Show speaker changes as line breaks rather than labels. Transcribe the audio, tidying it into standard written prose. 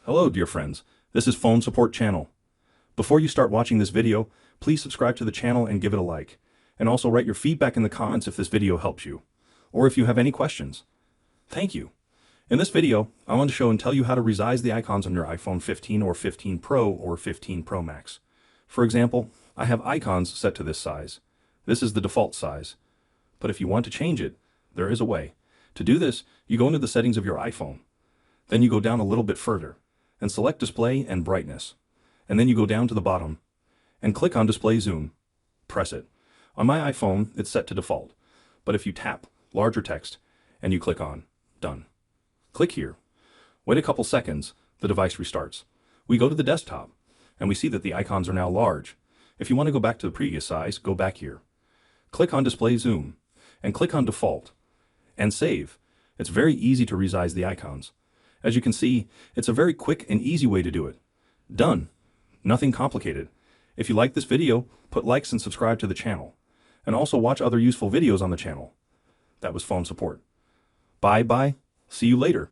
Hello dear friends, this is Phone Support Channel. Before you start watching this video, please subscribe to the channel and give it a like. And also write your feedback in the comments if this video helps you, or if you have any questions. Thank you. In this video, I want to show and tell you how to resize the icons on your iPhone 15 or 15 Pro or 15 Pro Max. For example, I have icons set to this size. This is the default size. But if you want to change it, there is a way. To do this, you go into the settings of your iPhone. Then you go down a little bit further and select Display and Brightness. And then you go down to the bottom and click on Display Zoom. Press it. On my iPhone, it's set to default. But if you tap Larger Text and you click on Done. Click here. Wait a couple seconds, the device restarts. We go to the desktop and we see that the icons are now large. If you want to go back to the previous size, go back here. Click on Display Zoom and click on Default and save. It's very easy to resize the icons. As you can see, it's a very quick and easy way to do it. Done. Nothing complicated. If you like this video, put likes and subscribe to the channel. And also watch other useful videos on the channel. That was Phone Support. Bye bye. See you later.